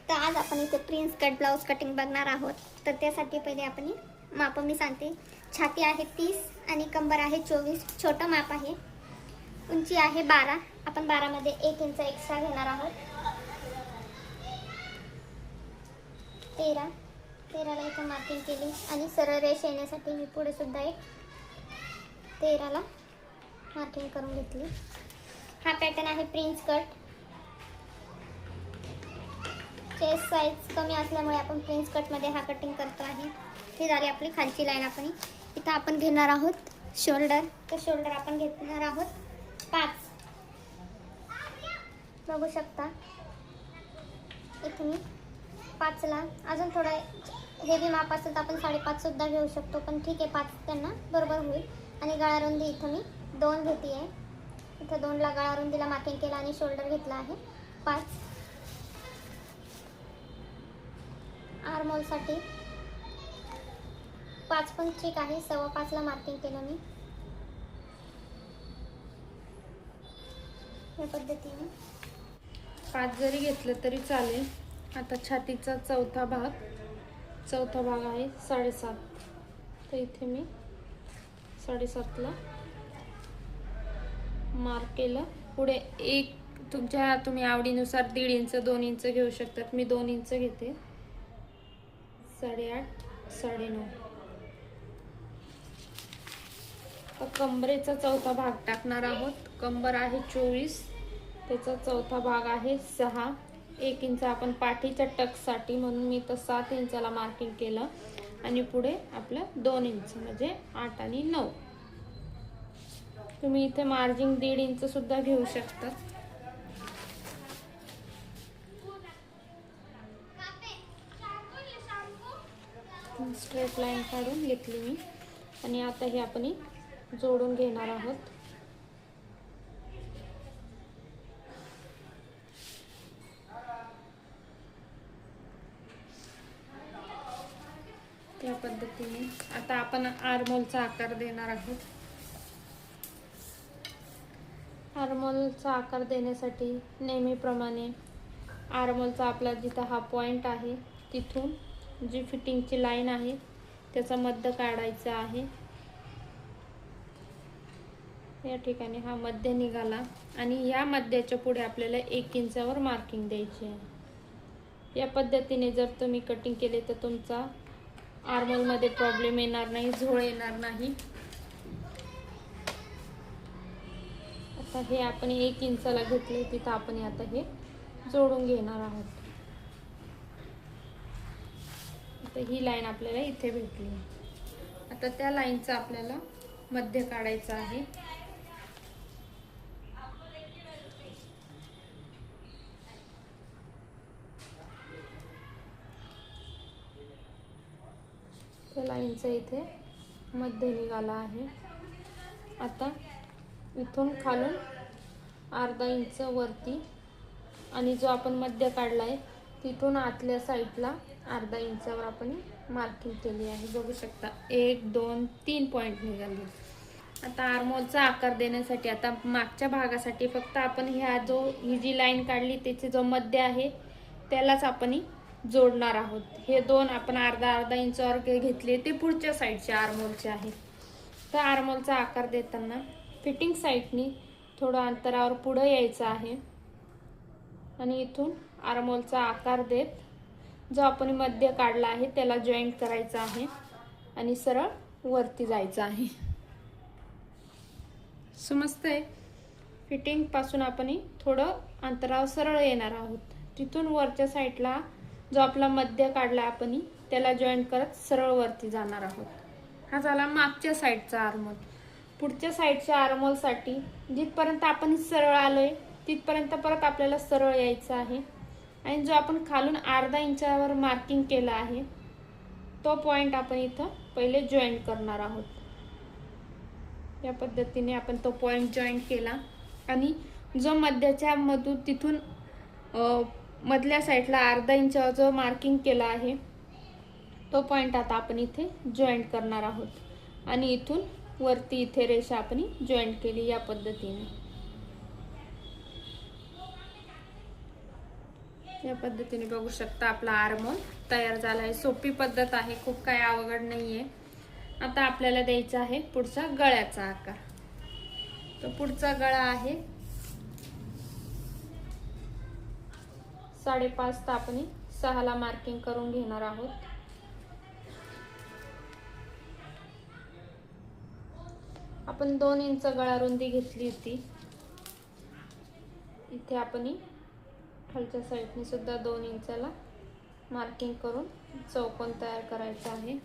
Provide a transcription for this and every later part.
तर आज आपण इथे प्रिन्स कट ब्लाऊज कटिंग बघणार आहोत। तर त्यासाठी पहिले आपण माप मी सांगते। छाती आहे 30 आणि कंबर आहे 24, छोटं माप आहे। उंची आहे 12, आपण 12 मध्ये 1 इंच एक्स्ट्रा घेणार आहोत। 13 ला इथे मार्किंग केली आणि सरळ रेष येण्यासाठी मी पुढे सुद्धा एक 13 ला मार्किंग करून घेतली। हा पॅटर्न आहे प्रिन्स कट। चेस्ट साइज कमी असल्यामुळे आपण प्रिन्स कट मध्ये हा कटिंग करतो आहे। ही झाली आपली खालची लाईन। आपण इथं आपण घेणार आहोत शोल्डर। तर शोल्डर आपण घेणार आहोत 5, बघू शकता इथे मी 5 ला अजून थोडा हेवी माप असेल तर आपण 5.5 सुद्धा घेऊ शकतो, पण ठीक आहे 5 त्यांना बरोबर होईल। आणि गळा रुंदी इथं मी 2 घेते आहे। इथं 2 ला गळा रुंदीला मार्किंग केला आणि शोल्डर घेतला आहे 5। आर्महोल साठी 5 पण ठीक आहे, 5.25 ला मार्किंग केलं मी या पद्धतीने। 5 जरी घेतलं तरी चालेल। आता छातीचा चौथा भाग आहे 7.5, तर इथे मी 7.5 ला मार्क केलं। पुढे एक तुम्ही आवडीनुसार 1.5 इंच 2 इंच घेऊ शकतात। मी 2 इंच घेते, 8.5 9.5। कंबरेचा चौथा भाग टाकणार आहोत। कंबर आहे 24, त्याचा चौथा भाग आहे 6। 1 इंच आपण पाठीच्या टक साठी म्हणून मी तर 7 इंचाला मार्किंग केलं आणि पुढे आपलं 2 इंच म्हणजे 8 आणि 9। तुम्ही इथे मार्जिन 1.5 इंच सुद्धा घेऊ शकता। स्ट्रेट लाईन काढून घेतली मी आणि आता हे आपण जोडून घेणार आहोत। त्या पद्धतीने आता आपण आर्महोलचा आकार देणार आहोत। आर्महोलचा आकार देण्यासाठी नेहमीप्रमाणे आर्महोलचा आपला जिथं हा पॉइंट आहे तिथून जी फिटिंगची लाईन आहे त्याचा मध्य काढायचा आहे। या ठिकाणी हा मध्य निघाला आणि या मध्याच्या पुढे आपल्याला 1 इंचावर मार्किंग द्यायची आहे। या पद्धतीने जर तुम्ही कटिंग केले तर तुमचा आर्महोल मध्ये प्रॉब्लेम येणार नाही, झोळ येणार नाही। आता हे आपण 1 इंचाला घेतले, तिथं आपण आता हे जोडून घेणार आहोत। आता ही लाईन आपल्याला इथे भेटली। आता त्या लाईनचा आपल्याला मध्य काढायचा आहे। त्या लाईनचा इथे मध्य निघाला आहे। आता इथून खालून 1/2 इंच वरती आणि जो आपण मध्य काढलाय तिथून आतल्या साईडला 1/2 इंचावर आपण मार्किंग केली आहे। बघू शकता 1 2 3 पॉइंट निघाले। आता आर्महोलचा आकार देण्यासाठी आता मागच्या भागासाठी फक्त आपण ही जी लाईन काढली त्याचे जो मध्य आहे त्यालाच आपण जोडणार आहोत। हे 2 आपण 1/2 इंचावर घेतले ते पुढच्या साईडचे आर्महोलचे आहे। तर आर्महोलचा आकार देताना फिटिंग साईडनी थोडं अंतरावर पुढे यायचं आहे आणि इथून आर्महोलचा आकार देत जो आपण मध्य काढला आहे त्याला जॉईंट करायचा आहे आणि सरळ वरती जायचं आहे। समजतंय? फिटिंग पासून आपण थोडं अंतरावर सरळ येणार आहोत। तिथून वरच्या साईडला जो आपला मध्य काढला आपण त्याला जॉईंट करत सरळ वरती जाणार आहोत। हा झाला मागच्या साईडचा आर्महोल। पुढच्या साईडच्या आर्महोल साठी जिथपर्यंत आपण सरळ आलोय तिथपर्यंत परत आपल्याला सरळ यायचं आहे आणि जो आपण खालून 1/2 इंचावर मार्किंग केला आहे तो पॉइंट आपण इथं पहिले जॉईंट करणार आहोत। या पद्धतीने आपण तो पॉइंट जॉईंट केला आणि जो मध्याच्या मधून तिथून मधल्या साईडला 1/2 इंचावर जो मार्किंग केला आहे तो पॉइंट आता आपण इथे जॉईंट करणार आहोत आणि इथून वरती इथे रेषा आपण जॉईंट केली या पद्धतीने। या पद्धतीने बघू शकता आपला आर्मोल तयार झाला आहे. सोपी पद्धत आहे, खूप काही अवघड नाहीये. आता आपल्याला द्यायचा आहे पुढचा गळ्याचा आकार. तो पुढचा गळा आहे 5.5 तर आपण 6 ला मार्किंग करून घेणार आहोत. आपण 2 इंच गळा रुंदी घेतली होती. इथे आपण खालच्या साईडने सुद्धा 2 इंचाला मार्किंग करून चौकोन तयार करायचा आहे.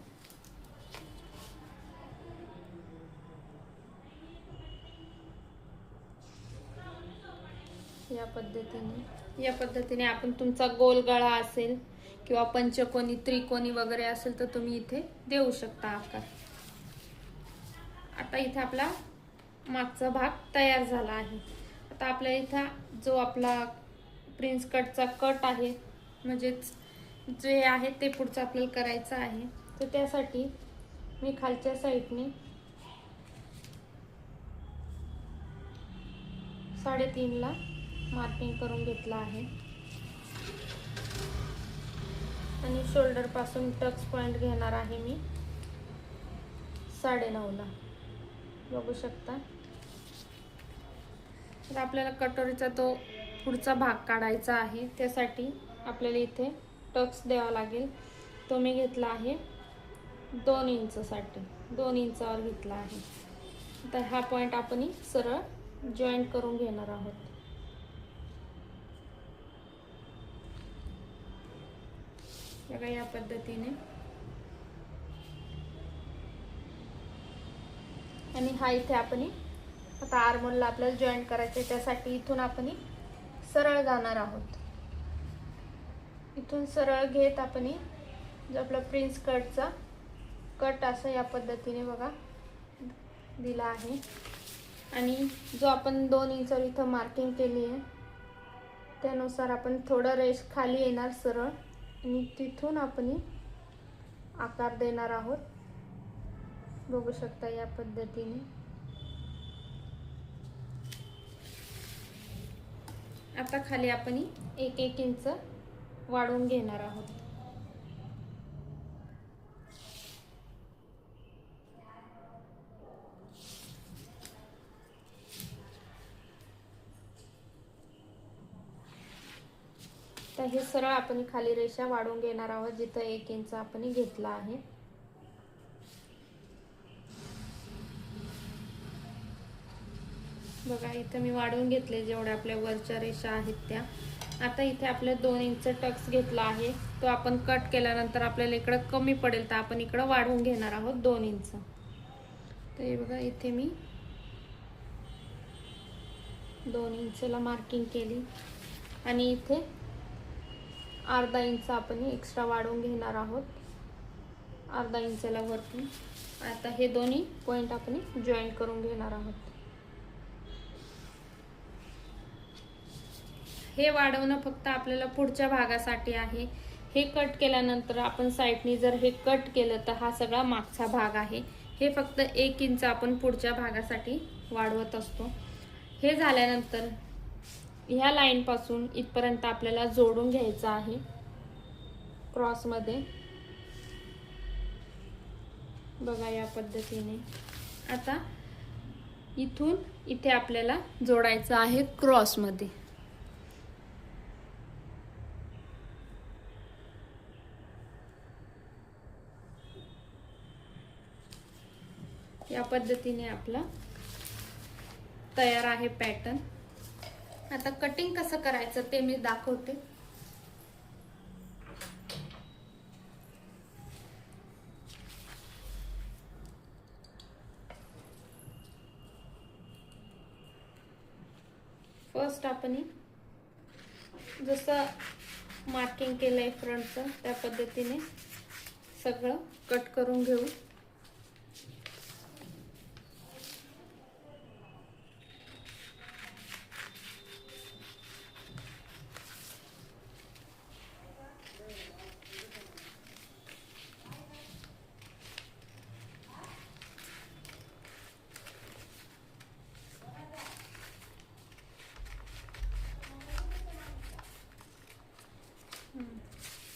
या पद्धतीने आपण तुमचा गोल गळा असेल किंवा पंचकोनी त्रिकोणी वगैरे असेल तर तुम्ही इथे देऊ शकता आकार. आता इथे आपला मागचा भाग तयार झाला आहे. आता आपल्या इथं जो आपला प्रिन्स कटचा कट आहे म्हणजेच जे आहे ते पुढचं आपल्याला करायचं आहे. तर त्यासाठी मी खालच्या साईडने 3.5 ला मार्किंग करून घेतला आहे आणि शोल्डर पासून टक्स पॉइंट घेणार आहे मी 9.5 ला. बघू शकता. तर आपल्याला कटोरीचा तो पुढचा भाग काढायचा आहे. त्यासाठी आपल्याला इथे टक्स द्यावा लागेल. तो मी घेतला आहे 2 इंचसाठी, 2 इंचावर घेतला आहे. तर हा पॉइंट आपण सरळ जॉईंट करून घेणार आहोत. बघा या पद्धतीने. आणि हा इथे आपण आता आर्मोलला आपल्याला जॉईंट करायचे, त्यासाठी इथून आपण सरळ जाणार आहोत. इथून सरळ घेत आपण जो आपला प्रिन्स कटचा कट असं या पद्धतीने बघा दिला आहे. आणि जो आपण 2 इंचावर इथं मार्किंग केली आहे त्यानुसार आपण थोडं रेष खाली येणार सरळ आणि तिथून आपण आकार देणार आहोत. बघू शकता या पद्धतीने. आता खाली आपण 1 इंच वाढवून घेणार आहोत. तर हे सरळ आपण खाली रेषा वाढवून घेणार आहोत जिथं 1 इंच आपण घेतला आहे. बघा इथं मी वाढवून घेतले जेवढ्या आपल्या वरच्या रेषा आहेत त्या. आता इथे आपले 2 इंच टक्स घेतला आहे, तो आपण कट केल्यानंतर आपल्याला इकडं कमी पडेल तर आपण इकडं वाढवून घेणार आहोत 2 इंच. तर हे बघा इथे मी 2 इंचला मार्किंग केली आणि इथे अर्धा इंच आपण एक्स्ट्रा वाढवून घेणार आहोत, अर्धा इंचला वरती. आता हे दोन्ही पॉइंट आपण जॉईंट करून घेणार आहोत. हे वाढवणं फक्त आपल्याला पुढच्या भागासाठी आहे. हे कट केल्यानंतर आपण साईडनी जर हे कट केलं तर हा सगळा मागचा भाग आहे. हे फक्त 1 इंच आपण पुढच्या भागासाठी वाढवत असतो. हे झाल्यानंतर ह्या लाईन पासून इथपर्यंत आपल्याला जोडून घ्यायचं आहे क्रॉस मध्ये. बघा या पद्धतीने. आता इथून इथे आपल्याला जोडायचं आहे क्रॉस मध्ये. या पद्धतीने आपला तयार आहे पॅटर्न. आता कटिंग कसं करायचं ते मी दाखवते. फर्स्ट आपण जसं मार्किंग केलंय फ्रंटचं त्या पद्धतीने सगळं कट करून घेऊ.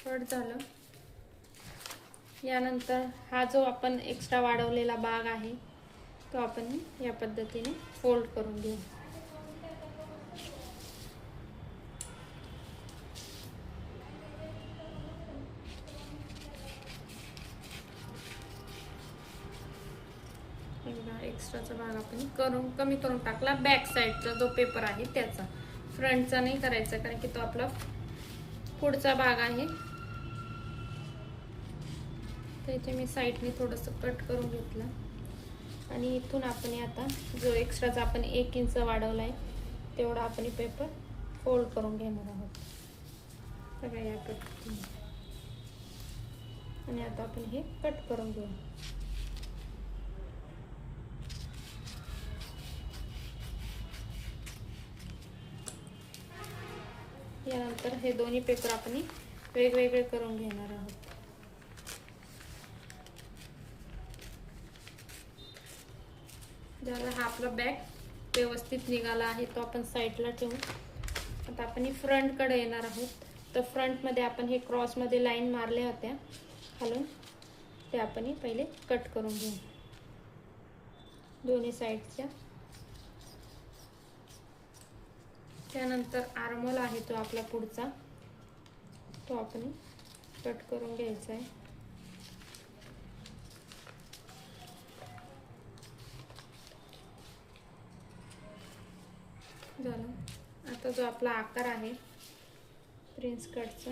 कट झालं. यानंतर हा जो आपण एक्स्ट्रा वाढवलेला भाग आहे तो आपण या पद्धतीने फोल्ड करून घेऊ. एक्स्ट्राचा भाग आपण कमी करून टाकला. बॅक साईडचा जो पेपर आहे त्याचा, फ्रंटचा नाही करायचा कारण की तो आपला पुढचा भाग आहे. तर इथे मी साईडने थोडंसं कट करून घेतलं आणि इथून आपण आता जो एक्स्ट्राचा आपण 1 इंच वाढवला आहे तेवढा आपण पेपर फोल्ड करून घेणार आहोत. बघा या पद्धतीने. आणि आता आपण हे कट करून घेऊ. यानंतर हे दोन्ही पेपर आपण वेगवेगळे करून घेणार आहोत. झाला. हा आपला बॅक व्यवस्थित निघाला आहे तो आपण साईडला ठेवू. आता आपण फ्रंट कडे येणार आहोत. तर फ्रंट मध्ये आपण हे क्रॉस मध्ये लाईन मारल्या होत्या खालून, ते आपण पहिले कट करून घेऊ दोन्ही साईडच्या. त्यानंतर आर्महोल आहे तो आपला पुढचा, तो आपण कट करून घ्यायचा आहे. झालं. आता जो आपला आकार आहे प्रिन्स कटचा,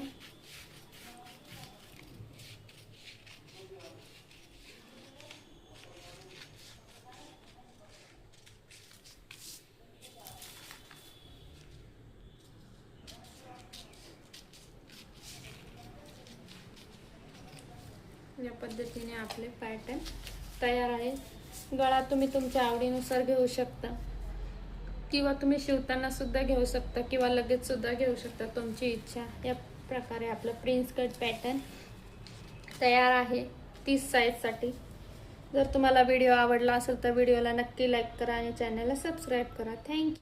या पद्धतीने आपले पॅटर्न तयार आहे. गळा तुम्ही तुमच्या आवडीनुसार घेऊ शकता किंवा तुम्ही शिवताना सुद्धा घेऊ शकता किंवा लगेच सुद्धा घेऊ शकता, तुमची इच्छा. या प्रकारे आपलं प्रिन्स कट पॅटर्न तयार आहे 30 साईजसाठी. जर तुम्हाला व्हिडिओ आवडला असेल तर व्हिडिओला नक्की लाईक करा आणि चॅनलला सबस्क्राईब करा. थँक्यू.